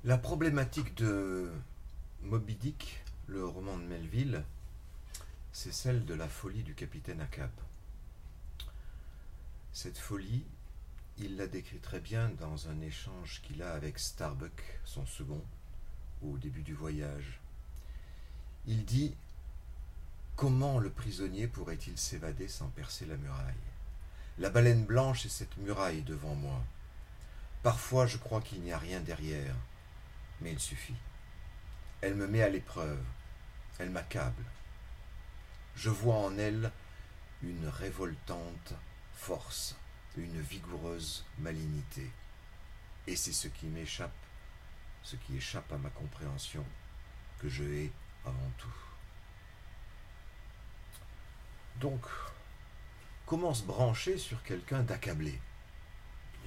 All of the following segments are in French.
La problématique de Moby Dick, le roman de Melville, c'est celle de la folie du capitaine Ahab. Cette folie, il la décrit très bien dans un échange qu'il a avec Starbuck, son second, au début du voyage. Il dit: comment le prisonnier pourrait-il s'évader sans percer la muraille? La baleine blanche est cette muraille devant moi. Parfois je crois qu'il n'y a rien derrière, mais il suffit. Elle me met à l'épreuve, elle m'accable. Je vois en elle une révoltante force, une vigoureuse malignité. Et c'est ce qui m'échappe, ce qui échappe à ma compréhension, que je hais avant tout. Donc, comment se brancher sur quelqu'un d'accablé?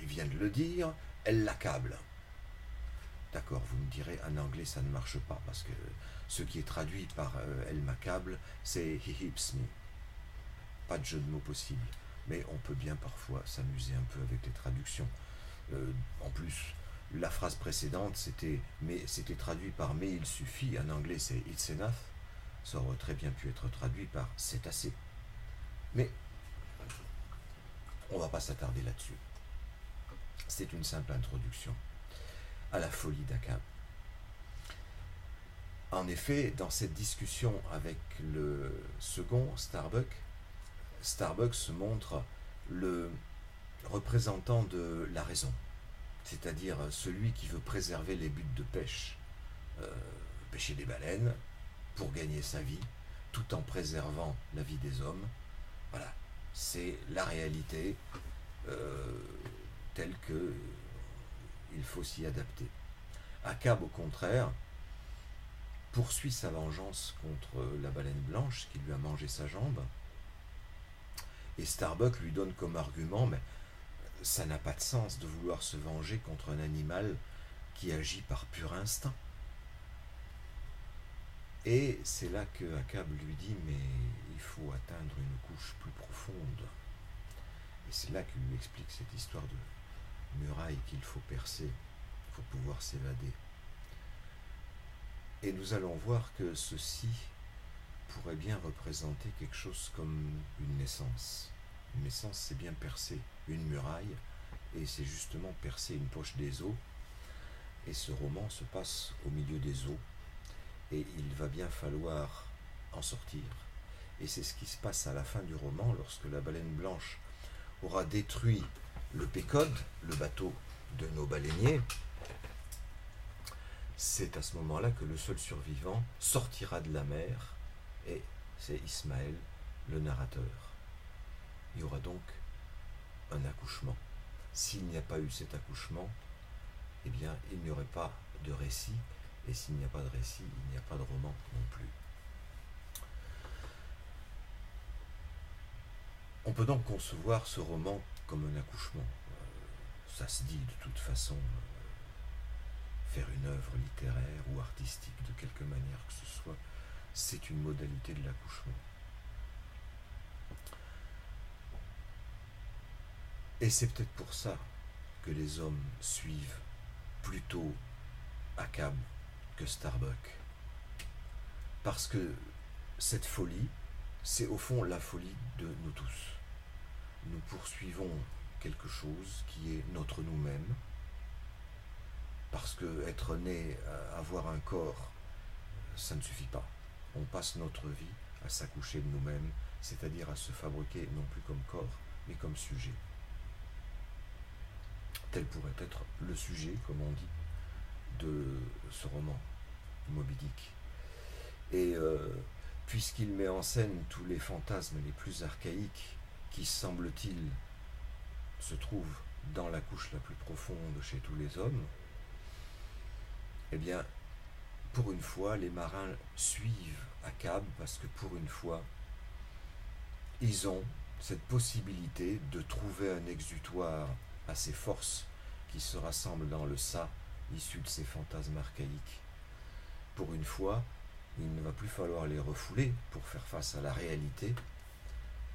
Il vient de le dire, elle l'accable. D'accord, vous me direz, en anglais ça ne marche pas, parce que ce qui est traduit par elle m'accable, c'est he hips me. Pas de jeu de mots possible. Mais on peut bien parfois s'amuser un peu avec les traductions. En plus, la phrase précédente, c'était traduit par mais il suffit. En anglais, c'est it's enough. Ça aurait très bien pu être traduit par c'est assez. Mais on ne va pas s'attarder là-dessus. C'est une simple introduction à la folie d'Ahab. En effet, dans cette discussion avec le second, Starbuck se montre le représentant de la raison, c'est-à-dire celui qui veut préserver les buts de pêche, pêcher des baleines pour gagner sa vie, tout en préservant la vie des hommes. Voilà, c'est la réalité telle que il faut s'y adapter. Ahab, au contraire, poursuit sa vengeance contre la baleine blanche qui lui a mangé sa jambe. Et Starbuck lui donne comme argument, mais ça n'a pas de sens de vouloir se venger contre un animal qui agit par pur instinct. Et c'est là que Ahab lui dit, mais il faut atteindre une couche plus profonde. Et c'est là qu'il lui explique cette histoire de muraille qu'il faut percer pour pouvoir s'évader. Et nous allons voir que ceci pourrait bien représenter quelque chose comme une naissance. Une naissance, c'est bien percer une muraille, et c'est justement percer une poche des eaux. Et ce roman se passe au milieu des eaux, et il va bien falloir en sortir. Et c'est ce qui se passe à la fin du roman, lorsque la baleine blanche aura détruit le Pécode, le bateau de nos baleiniers. C'est à ce moment-là que le seul survivant sortira de la mer, et c'est Ismaël, le narrateur. Il y aura donc un accouchement. S'il n'y a pas eu cet accouchement, eh bien, il n'y aurait pas de récit, et s'il n'y a pas de récit, il n'y a pas de roman non plus. On peut donc concevoir ce roman comme un accouchement. Ça se dit de toute façon, faire une œuvre littéraire ou artistique de quelque manière que ce soit, c'est une modalité de l'accouchement. Et c'est peut-être pour ça que les hommes suivent plutôt Ahab que Starbuck. Parce que cette folie, c'est au fond la folie de nous tous. Nous poursuivons quelque chose qui est notre nous-mêmes, parce que être né, avoir un corps, ça ne suffit pas. On passe notre vie à s'accoucher de nous-mêmes, c'est-à-dire à se fabriquer non plus comme corps, mais comme sujet. Tel pourrait être le sujet, comme on dit, de ce roman, Moby Dick. Et puisqu'il met en scène tous les fantasmes les plus archaïques qui, semble-t-il, se trouvent dans la couche la plus profonde chez tous les hommes, eh bien, pour une fois, les marins suivent Ahab, parce que pour une fois, ils ont cette possibilité de trouver un exutoire à ces forces qui se rassemblent dans le ça, issu de ces fantasmes archaïques. Pour une fois, il ne va plus falloir les refouler pour faire face à la réalité.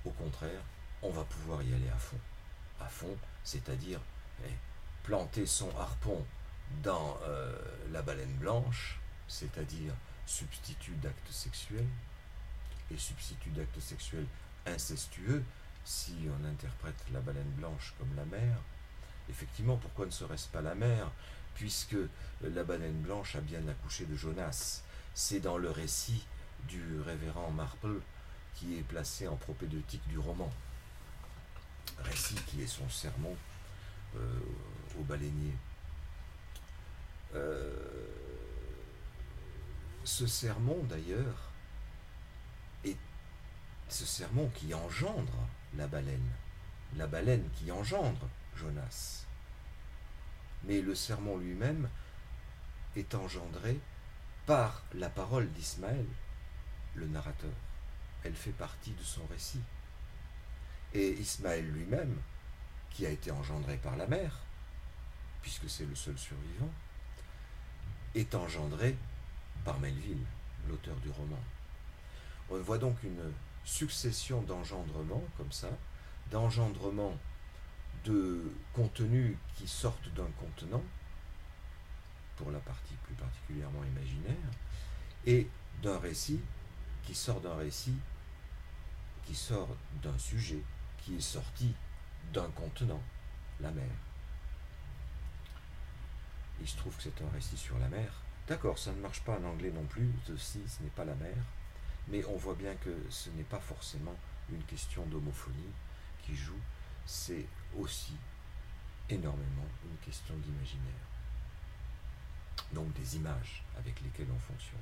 Au contraire, on va pouvoir y aller à fond. À fond, c'est-à-dire planter son harpon dans la baleine blanche, c'est-à-dire substitut d'actes sexuels, et substitut d'actes sexuels incestueux, si on interprète la baleine blanche comme la mère, effectivement, pourquoi ne serait-ce pas la mère, puisque la baleine blanche a bien accouché de Jonas. C'est dans le récit du révérend Marple qui est placé en propédeutique du roman. Récit qui est son sermon au baleinier. Ce sermon, d'ailleurs, est ce sermon qui engendre la baleine qui engendre Jonas. Mais le sermon lui-même est engendré par la parole d'Ismaël, le narrateur. Elle fait partie de son récit. Et Ismaël lui-même, qui a été engendré par la mère, puisque c'est le seul survivant, est engendré par Melville, l'auteur du roman. On voit donc une succession d'engendrements comme ça, d'engendrements de contenus qui sortent d'un contenant, pour la partie plus particulièrement imaginaire, et d'un récit qui sort d'un récit, qui sort d'un sujet, qui est sorti d'un contenant, la mer. Il se trouve que c'est un récit sur la mer. D'accord, ça ne marche pas en anglais non plus, ceci, ce n'est pas la mer, mais on voit bien que ce n'est pas forcément une question d'homophonie qui joue, c'est aussi énormément une question d'imaginaire. Donc des images avec lesquelles on fonctionne.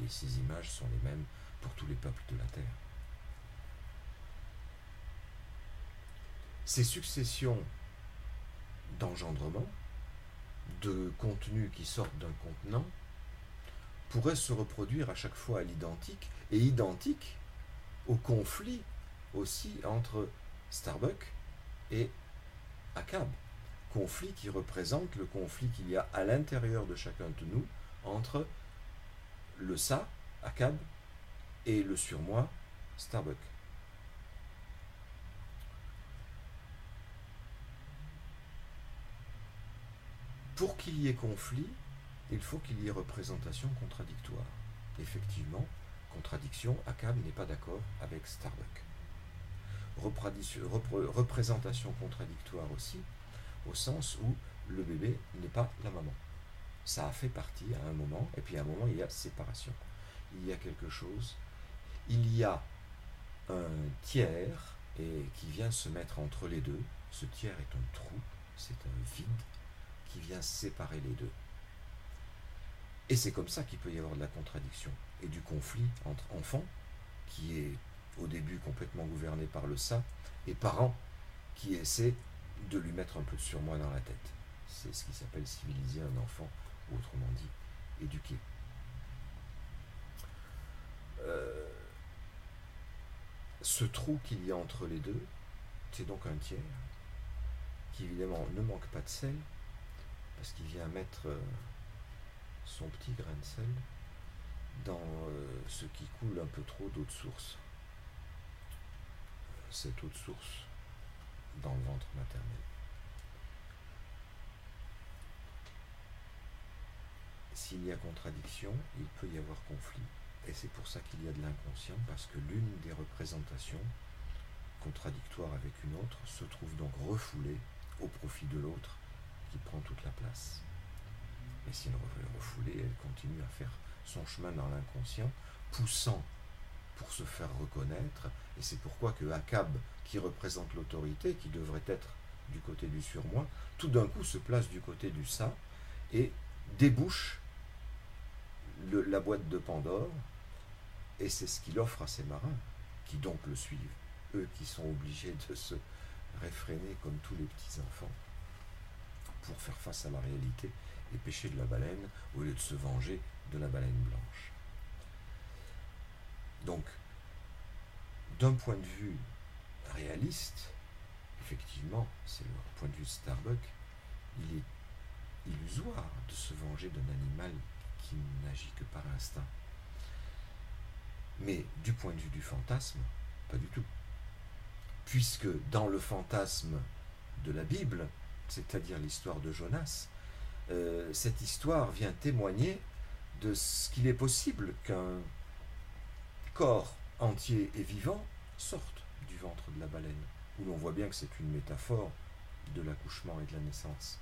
Et ces images sont les mêmes pour tous les peuples de la Terre. Ces successions d'engendrements, de contenus qui sortent d'un contenant, pourraient se reproduire à chaque fois à l'identique, et identique au conflit aussi entre Starbuck et Akab. Conflit qui représente le conflit qu'il y a à l'intérieur de chacun de nous entre le ça, Akab, et le surmoi, Starbuck. Pour qu'il y ait conflit, il faut qu'il y ait représentation contradictoire. Effectivement, contradiction, Akab n'est pas d'accord avec Starbuck. Représentation contradictoire aussi, au sens où le bébé n'est pas la maman. Ça a fait partie à un moment, et puis à un moment il y a séparation. Il y a quelque chose, il y a un tiers et qui vient se mettre entre les deux. Ce tiers est un trou, c'est un vide qui vient séparer les deux. Et c'est comme ça qu'il peut y avoir de la contradiction et du conflit entre enfants, qui est au début complètement gouverné par le ça, et parents qui essaient de lui mettre un peu de surmoi dans la tête. C'est ce qui s'appelle civiliser un enfant, ou autrement dit, éduquer. Ce trou qu'il y a entre les deux, c'est donc un tiers, qui évidemment ne manque pas de sel, parce qu'il vient mettre son petit grain de sel dans ce qui coule un peu trop d'eau de source. Cette eau de source dans le ventre maternel. S'il y a contradiction, il peut y avoir conflit. Et c'est pour ça qu'il y a de l'inconscient, parce que l'une des représentations contradictoires avec une autre se trouve donc refoulée au profit de l'autre qui prend toute la place. Et si elle est refoulée, elle continue à faire son chemin dans l'inconscient, poussant pour se faire reconnaître, et c'est pourquoi que Akab, qui représente l'autorité, qui devrait être du côté du surmoi, tout d'un coup se place du côté du ça, et débouche la boîte de Pandore, et c'est ce qu'il offre à ses marins, qui donc le suivent, eux qui sont obligés de se réfréner comme tous les petits-enfants, pour faire face à la réalité et pêcher de la baleine, au lieu de se venger de la baleine blanche. Donc, d'un point de vue réaliste, effectivement, c'est le point de vue de Starbuck, il est illusoire de se venger d'un animal qui n'agit que par instinct. Mais du point de vue du fantasme, pas du tout. Puisque dans le fantasme de la Bible, c'est-à-dire l'histoire de Jonas, cette histoire vient témoigner de ce qu'il est possible qu'un corps entier et vivant sorte du ventre de la baleine, où l'on voit bien que c'est une métaphore de l'accouchement et de la naissance.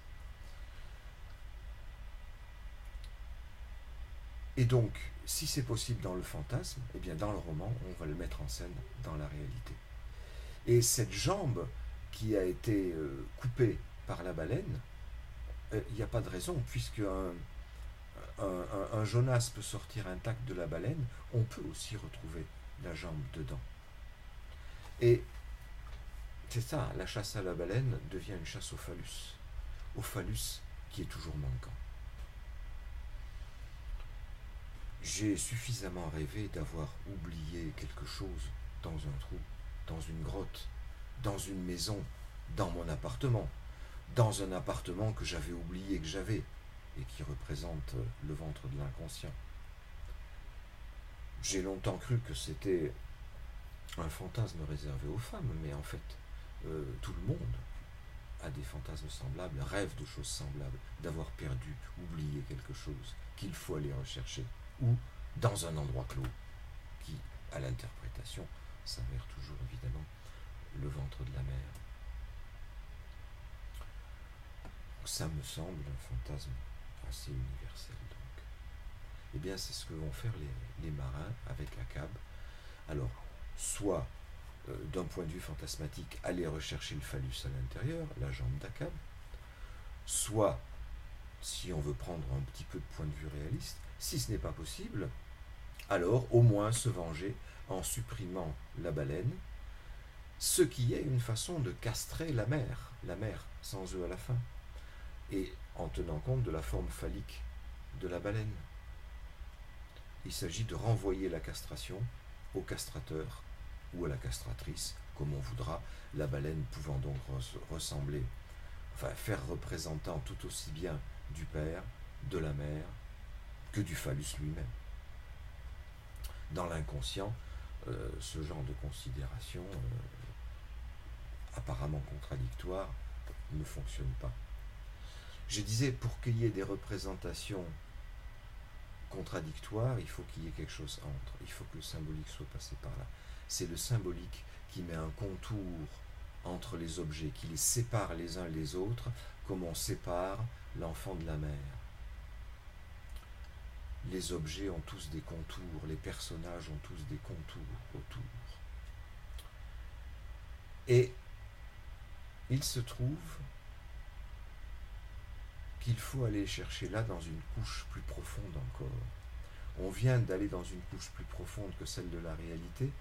Et donc, si c'est possible dans le fantasme, eh bien dans le roman, on va le mettre en scène dans la réalité. Et cette jambe qui a été coupée par la baleine, il n'y a pas de raison, puisque un Jonas peut sortir intact de la baleine, on peut aussi retrouver la jambe dedans. Et c'est ça, la chasse à la baleine devient une chasse au phallus qui est toujours manquant. J'ai suffisamment rêvé d'avoir oublié quelque chose dans un trou, dans une grotte, dans une maison, dans mon appartement, dans un appartement que j'avais oublié que j'avais et qui représente le ventre de l'inconscient. J'ai longtemps cru que c'était un fantasme réservé aux femmes, mais en fait, tout le monde a des fantasmes semblables, rêve de choses semblables, d'avoir perdu, oublié quelque chose, qu'il faut aller rechercher, ou dans un endroit clos, qui, à l'interprétation, s'avère toujours évidemment le ventre de la mer. Ça me semble un fantasme assez universel, donc. Eh bien, c'est ce que vont faire les marins avec Achab. Alors, soit, d'un point de vue fantasmatique, aller rechercher le phallus à l'intérieur, la jambe d'Achab, soit, si on veut prendre un petit peu de point de vue réaliste, si ce n'est pas possible, alors au moins se venger en supprimant la baleine, ce qui est une façon de castrer la mer sans eux à la fin, et en tenant compte de la forme phallique de la baleine. Il s'agit de renvoyer la castration au castrateur ou à la castratrice, comme on voudra, la baleine pouvant donc ressembler, enfin faire représentant tout aussi bien du père, de la mère, que du phallus lui-même. Dans l'inconscient, ce genre de considération apparemment contradictoire ne fonctionne pas. Je disais, pour qu'il y ait des représentations contradictoires, il faut qu'il y ait quelque chose entre. Il faut que le symbolique soit passé par là. C'est le symbolique qui met un contour entre les objets, qui les sépare les uns les autres, comme on sépare l'enfant de la mère. Les objets ont tous des contours, les personnages ont tous des contours autour. Et il se trouve qu'il faut aller chercher là dans une couche plus profonde encore. On vient d'aller dans une couche plus profonde que celle de la réalité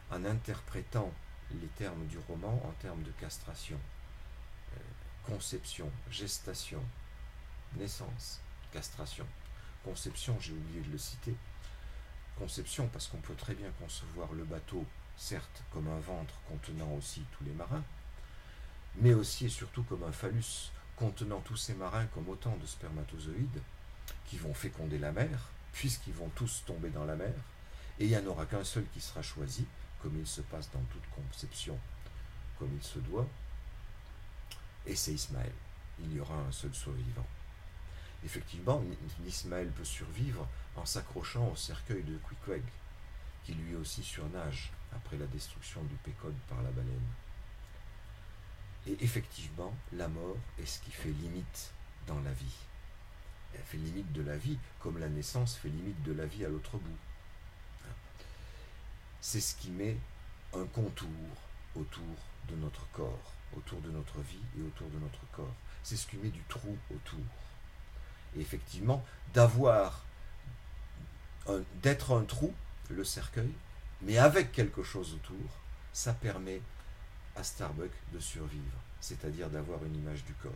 en interprétant les termes du roman en termes de castration, conception, gestation, naissance, castration. Conception, j'ai oublié de le citer. Conception parce qu'on peut très bien concevoir le bateau, certes comme un ventre contenant aussi tous les marins, mais aussi et surtout comme un phallus contenant tous ces marins comme autant de spermatozoïdes qui vont féconder la mer, puisqu'ils vont tous tomber dans la mer, et il n'y en aura qu'un seul qui sera choisi, comme il se passe dans toute conception, comme il se doit, et c'est Ismaël. Il y aura un seul survivant. Effectivement, Ismaël peut survivre en s'accrochant au cercueil de Queequeg, qui lui aussi surnage après la destruction du Pécode par la baleine. Et effectivement, la mort est ce qui fait limite dans la vie. Elle fait limite de la vie, comme la naissance fait limite de la vie à l'autre bout. C'est ce qui met un contour autour de notre corps, autour de notre vie et autour de notre corps. C'est ce qui met du trou autour. Et effectivement, d'être un trou, le cercueil, mais avec quelque chose autour, ça permet à Starbuck de survivre, c'est-à-dire d'avoir une image du corps.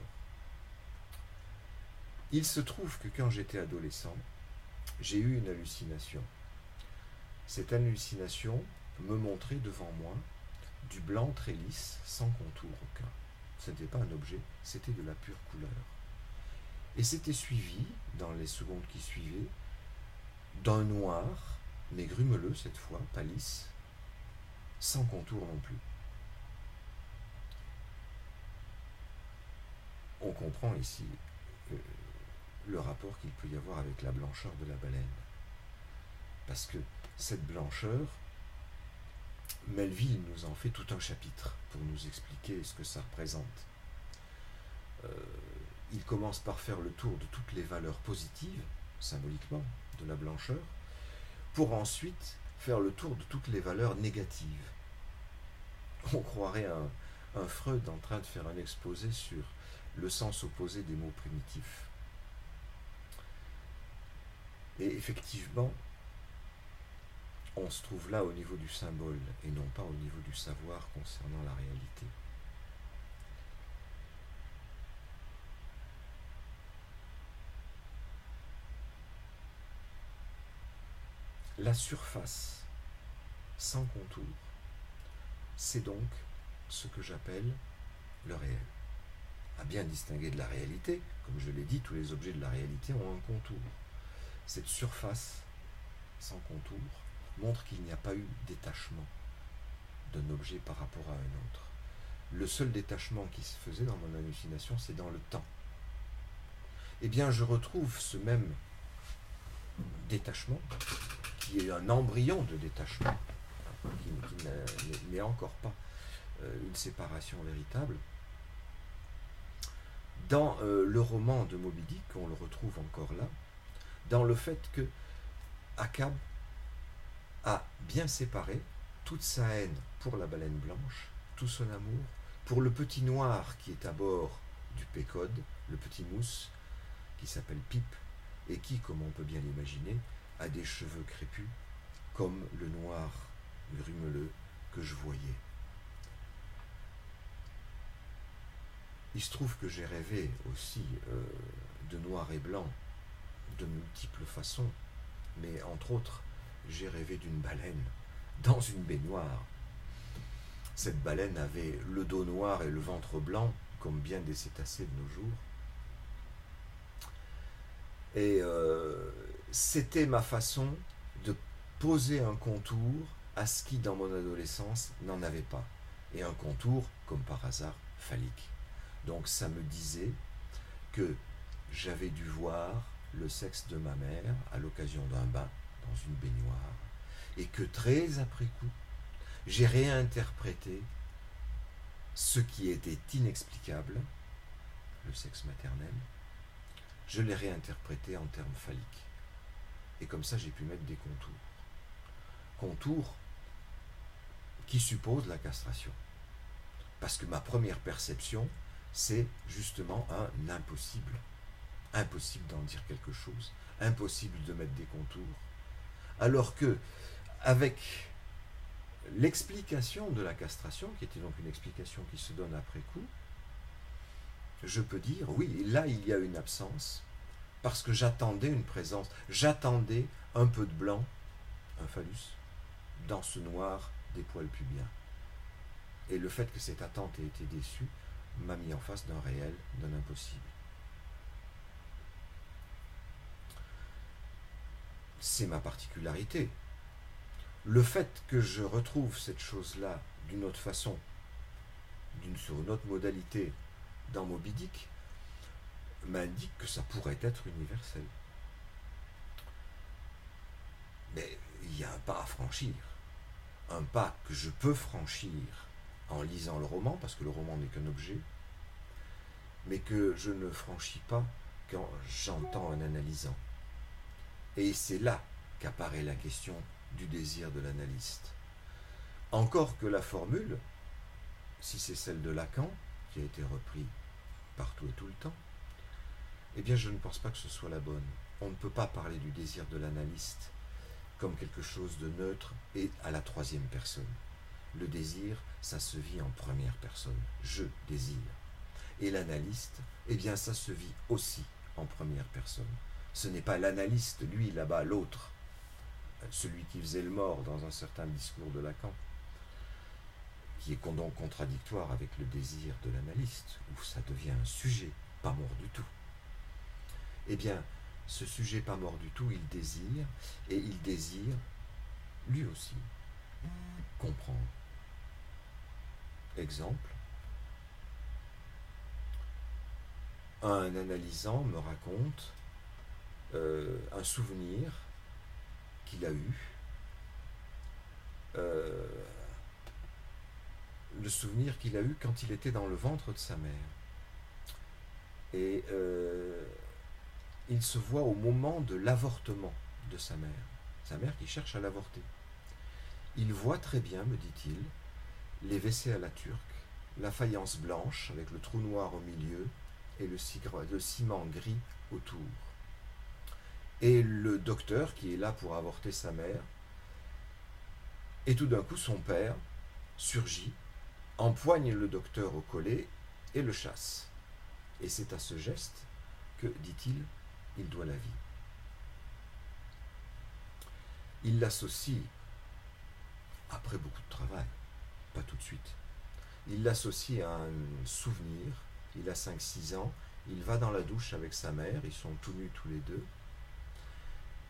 Il se trouve que quand j'étais adolescent, j'ai eu une hallucination. Cette hallucination me montrait devant moi du blanc très lisse, sans contour aucun. Ce n'était pas un objet, c'était de la pure couleur. Et c'était suivi, dans les secondes qui suivaient, d'un noir, mais grumeleux cette fois, pas lisse, sans contour non plus. On comprend ici le rapport qu'il peut y avoir avec la blancheur de la baleine. Parce que cette blancheur, Melville nous en fait tout un chapitre pour nous expliquer ce que ça représente. Il commence par faire le tour de toutes les valeurs positives, symboliquement, de la blancheur, pour ensuite faire le tour de toutes les valeurs négatives. On croirait un Freud en train de faire un exposé sur le sens opposé des mots primitifs. Et effectivement, on se trouve là au niveau du symbole et non pas au niveau du savoir concernant la réalité. La surface sans contour, c'est donc ce que j'appelle le réel. À bien distinguer de la réalité, comme je l'ai dit, tous les objets de la réalité ont un contour. Cette surface sans contour montre qu'il n'y a pas eu détachement d'un objet par rapport à un autre. Le seul détachement qui se faisait dans mon hallucination, c'est dans le temps. Eh bien, je retrouve ce même détachement, qui est un embryon de détachement, qui n'est encore pas une séparation véritable. Dans le roman de Moby Dick, on le retrouve encore là, dans le fait que Achab a bien séparé toute sa haine pour la baleine blanche, tout son amour pour le petit noir qui est à bord du Pécode, le petit mousse qui s'appelle Pipe et qui, comme on peut bien l'imaginer, a des cheveux crépus comme le noir grumeleux que je voyais. Il se trouve que j'ai rêvé aussi de noir et blanc de multiples façons, mais entre autres, j'ai rêvé d'une baleine dans une baignoire. Cette baleine avait le dos noir et le ventre blanc, comme bien des cétacés de nos jours. Et c'était ma façon de poser un contour à ce qui, dans mon adolescence, n'en avait pas. Et un contour, comme par hasard, phallique. Donc ça me disait que j'avais dû voir le sexe de ma mère à l'occasion d'un bain dans une baignoire, et que très après coup, j'ai réinterprété ce qui était inexplicable, le sexe maternel, je l'ai réinterprété en termes phalliques. Et comme ça, j'ai pu mettre des contours. Contours qui supposent la castration. Parce que ma première perception, c'est justement un impossible. Impossible d'en dire quelque chose, impossible de mettre des contours. Alors que, avec l'explication de la castration, qui était donc une explication qui se donne après coup, je peux dire, oui, là il y a une absence, parce que j'attendais une présence, j'attendais un peu de blanc, un phallus, dans ce noir des poils pubiens. Et le fait que cette attente ait été déçue m'a mis en face d'un réel, d'un impossible. C'est ma particularité. Le fait que je retrouve cette chose-là d'une autre façon, sur une autre modalité dans Moby Dick, m'indique que ça pourrait être universel. Mais il y a un pas à franchir. Un pas que je peux franchir en lisant le roman, parce que le roman n'est qu'un objet, mais que je ne franchis pas quand j'entends en analysant. Et c'est là qu'apparaît la question du désir de l'analyste. Encore que la formule, si c'est celle de Lacan, qui a été reprise partout et tout le temps, eh bien je ne pense pas que ce soit la bonne. On ne peut pas parler du désir de l'analyste comme quelque chose de neutre et à la troisième personne. Le désir, ça se vit en première personne. Je désire. Et l'analyste, eh bien ça se vit aussi en première personne. Ce n'est pas l'analyste, lui là-bas, l'autre, celui qui faisait le mort dans un certain discours de Lacan, qui est donc contradictoire avec le désir de l'analyste, où ça devient un sujet pas mort du tout. Eh bien, ce sujet pas mort du tout, il désire, et il désire, lui aussi, comprendre. Exemple, un analysant me raconte un souvenir qu'il a eu, le souvenir qu'il a eu quand il était dans le ventre de sa mère. Et il se voit au moment de l'avortement de sa mère qui cherche à l'avorter. Il voit très bien, me dit-il, les WC à la turque, la faïence blanche avec le trou noir au milieu et le ciment gris autour. Et le docteur qui est là pour avorter sa mère, et tout d'un coup son père surgit, empoigne le docteur au collet et le chasse. Et c'est à ce geste que, dit-il, il doit la vie. Il l'associe, après beaucoup de travail, pas tout de suite, il l'associe à un souvenir. Il a 5-6 ans, il va dans la douche avec sa mère, ils sont tout nus tous les deux,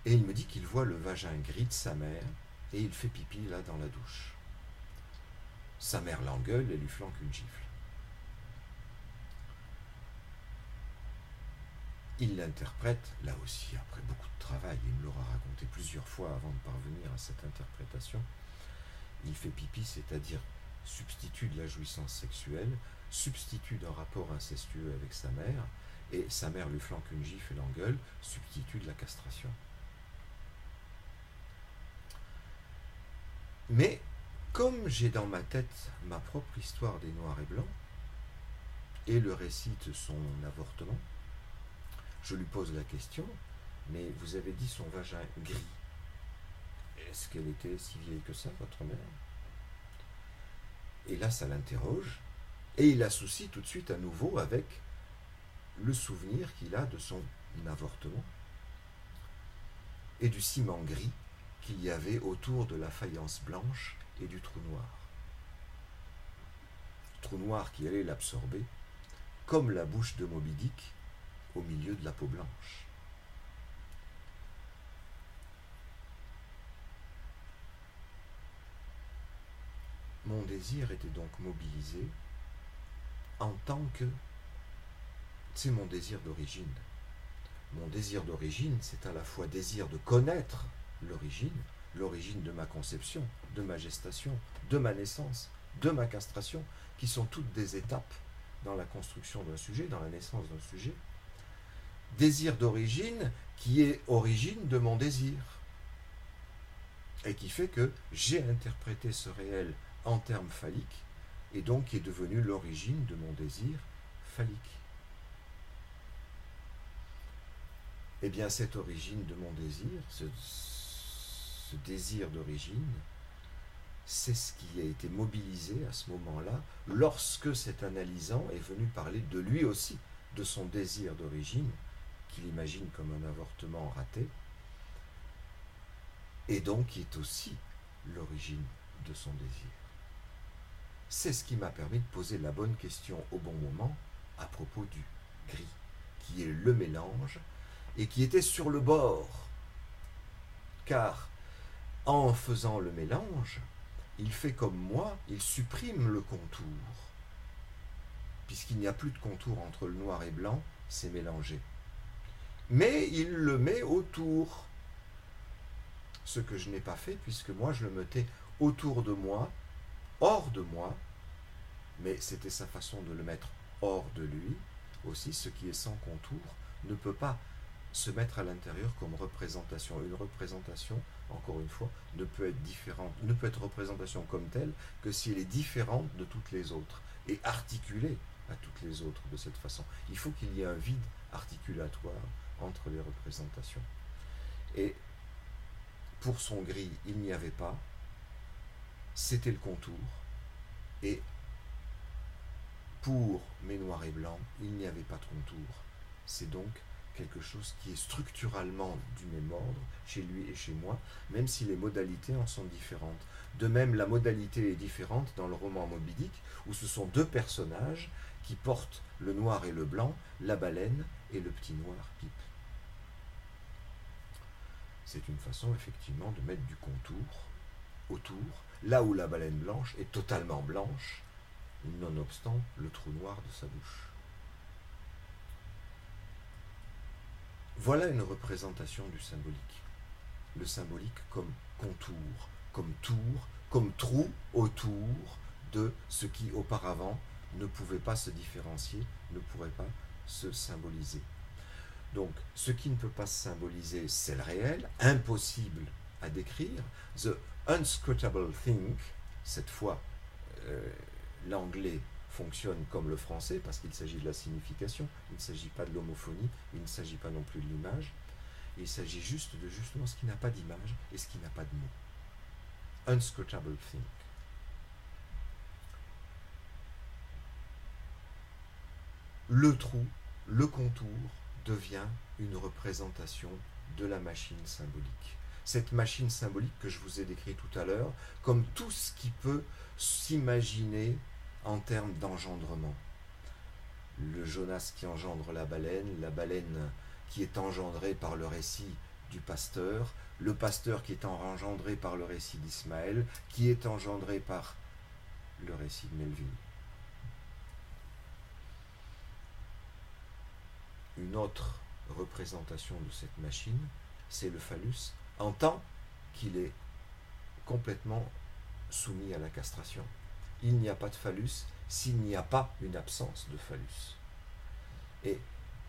et il me dit qu'il voit le vagin gris de sa mère, et il fait pipi là dans la douche. Sa mère l'engueule et lui flanque une gifle. Il l'interprète, là aussi, après beaucoup de travail, il me l'aura raconté plusieurs fois avant de parvenir à cette interprétation. Il fait pipi, c'est-à-dire substitut de la jouissance sexuelle, substitut d'un rapport incestueux avec sa mère, et sa mère lui flanque une gifle et l'engueule, substitut de la castration. Mais, comme j'ai dans ma tête ma propre histoire des noirs et blancs, et le récit de son avortement, je lui pose la question, mais vous avez dit son vagin gris. Est-ce qu'elle était si vieille que ça, votre mère? Et là, ça l'interroge, et il associe tout de suite à nouveau avec le souvenir qu'il a de son avortement et du ciment gris qu'il y avait autour de la faïence blanche et du trou noir. Trou noir qui allait l'absorber, comme la bouche de Moby Dick au milieu de la peau blanche. Mon désir était donc mobilisé en tant que... C'est mon désir d'origine. Mon désir d'origine, c'est à la fois désir de connaître l'origine de ma conception, de ma gestation, de ma naissance, de ma castration, qui sont toutes des étapes dans la construction d'un sujet, dans la naissance d'un sujet. Désir d'origine qui est origine de mon désir, et qui fait que j'ai interprété ce réel en termes phalliques, et donc qui est devenu l'origine de mon désir phallique. Eh bien, cette origine de mon désir, ce désir d'origine, c'est ce qui a été mobilisé à ce moment-là, lorsque cet analysant est venu parler de lui aussi, de son désir d'origine, qu'il imagine comme un avortement raté, et donc qui est aussi l'origine de son désir. C'est ce qui m'a permis de poser la bonne question au bon moment à propos du gris, qui est le mélange, et qui était sur le bord. Car en faisant le mélange, il fait comme moi, il supprime le contour. Puisqu'il n'y a plus de contour entre le noir et blanc, c'est mélangé. Mais il le met autour. Ce que je n'ai pas fait, puisque moi je le mettais autour de moi, hors de moi, mais c'était sa façon de le mettre hors de lui. Aussi, ce qui est sans contour ne peut pas se mettre à l'intérieur comme représentation. Une représentation, encore une fois, ne peut être différente, ne peut être représentation comme telle que si elle est différente de toutes les autres et articulée à toutes les autres de cette façon. Il faut qu'il y ait un vide articulatoire entre les représentations. Et pour son gris, il n'y avait pas, c'était le contour. Et pour mes noirs et blancs, il n'y avait pas de contour. C'est donc quelque chose qui est structurellement du même ordre, chez lui et chez moi, même si les modalités en sont différentes. De même, la modalité est différente dans le roman Moby Dick, où ce sont deux personnages qui portent le noir et le blanc, la baleine et le petit noir Pip. C'est une façon, effectivement, de mettre du contour autour, là où la baleine blanche est totalement blanche, nonobstant le trou noir de sa bouche. Voilà une représentation du symbolique. Le symbolique comme contour, comme tour, comme trou autour de ce qui auparavant ne pouvait pas se différencier, ne pourrait pas se symboliser. Donc, ce qui ne peut pas se symboliser, c'est le réel, impossible à décrire. The unscrutable thing, cette fois, l'anglais fonctionne comme le français parce qu'il s'agit de la signification, il ne s'agit pas de l'homophonie, il ne s'agit pas non plus de l'image, il s'agit juste de justement ce qui n'a pas d'image et ce qui n'a pas de mots. Unscrutable thing. Le trou, le contour, devient une représentation de la machine symbolique. Cette machine symbolique que je vous ai décrite tout à l'heure, comme tout ce qui peut s'imaginer en termes d'engendrement. Le Jonas qui engendre la baleine qui est engendrée par le récit du pasteur, le pasteur qui est engendré par le récit d'Ismaël, qui est engendré par le récit de Melville. Une autre représentation de cette machine, c'est le phallus, en tant qu'il est complètement soumis à la castration. Il n'y a pas de phallus s'il n'y a pas une absence de phallus. Et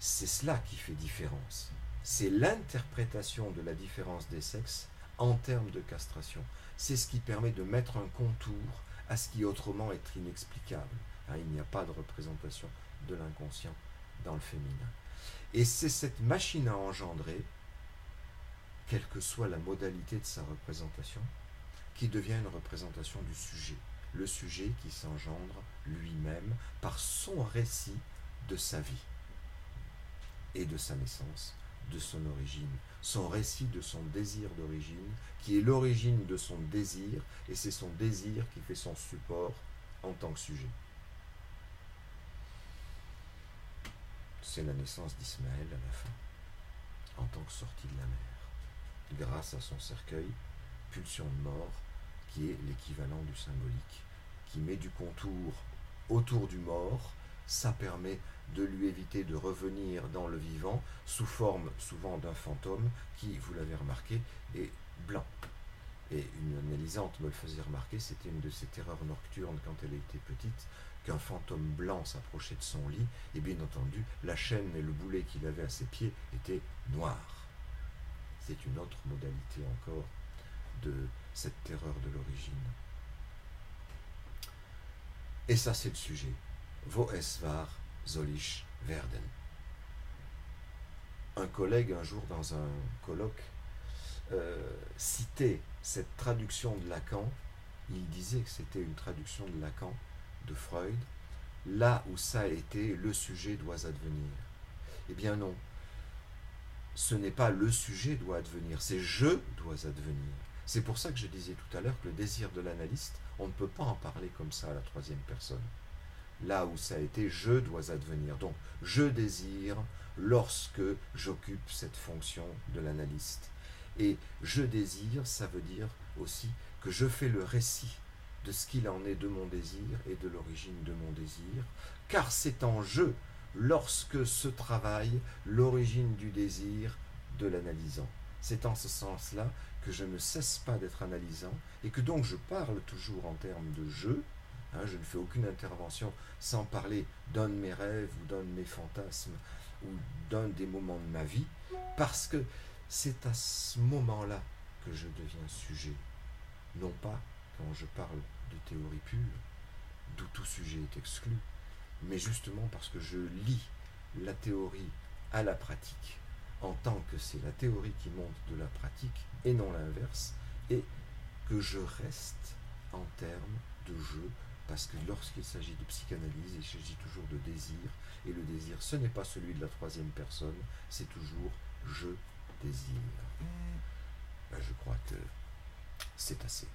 c'est cela qui fait différence. C'est l'interprétation de la différence des sexes en termes de castration. C'est ce qui permet de mettre un contour à ce qui autrement est inexplicable. Il n'y a pas de représentation de l'inconscient dans le féminin. Et c'est cette machine à engendrer, quelle que soit la modalité de sa représentation, qui devient une représentation du sujet. Le sujet qui s'engendre lui-même par son récit de sa vie et de sa naissance, de son origine. Son récit de son désir d'origine, qui est l'origine de son désir, et c'est son désir qui fait son support en tant que sujet. C'est la naissance d'Ismaël à la fin, en tant que sortie de la mer, grâce à son cercueil, pulsion de mort, qui est l'équivalent du symbolique, qui met du contour autour du mort. Ça permet de lui éviter de revenir dans le vivant sous forme souvent d'un fantôme qui, vous l'avez remarqué, est blanc. Et une analysante me le faisait remarquer, c'était une de ses terreurs nocturnes quand elle était petite, qu'un fantôme blanc s'approchait de son lit, et bien entendu, la chaîne et le boulet qu'il avait à ses pieds étaient noirs. C'est une autre modalité encore de cette terreur de l'origine. Et ça, c'est le sujet. Wo es war, soll ich werden. Un collègue, un jour, dans un colloque, citait cette traduction de Lacan. Il disait que c'était une traduction de Lacan, de Freud. Là où ça a été, le sujet doit advenir. Eh bien non. Ce n'est pas le sujet doit advenir, c'est je dois advenir. C'est pour ça que je disais tout à l'heure que le désir de l'analyste, on ne peut pas en parler comme ça à la troisième personne. Là où ça a été, je dois advenir. Donc, je désire lorsque j'occupe cette fonction de l'analyste. Et je désire, ça veut dire aussi que je fais le récit de ce qu'il en est de mon désir et de l'origine de mon désir, car c'est en je, lorsque se travaille l'origine du désir de l'analysant. C'est en ce sens-là que je ne cesse pas d'être analysant et que donc je parle toujours en termes de je. Je ne fais aucune intervention sans parler d'un de mes rêves ou d'un de mes fantasmes ou d'un des moments de ma vie, parce que c'est à ce moment-là que je deviens sujet, non pas quand je parle de théorie pure, d'où tout sujet est exclu, mais justement parce que je lie la théorie à la pratique, en tant que c'est la théorie qui monte de la pratique et non l'inverse, et que je reste en termes de jeu, parce que lorsqu'il s'agit de psychanalyse, il s'agit toujours de désir, et le désir, ce n'est pas celui de la troisième personne, c'est toujours je désire. Je crois que c'est assez.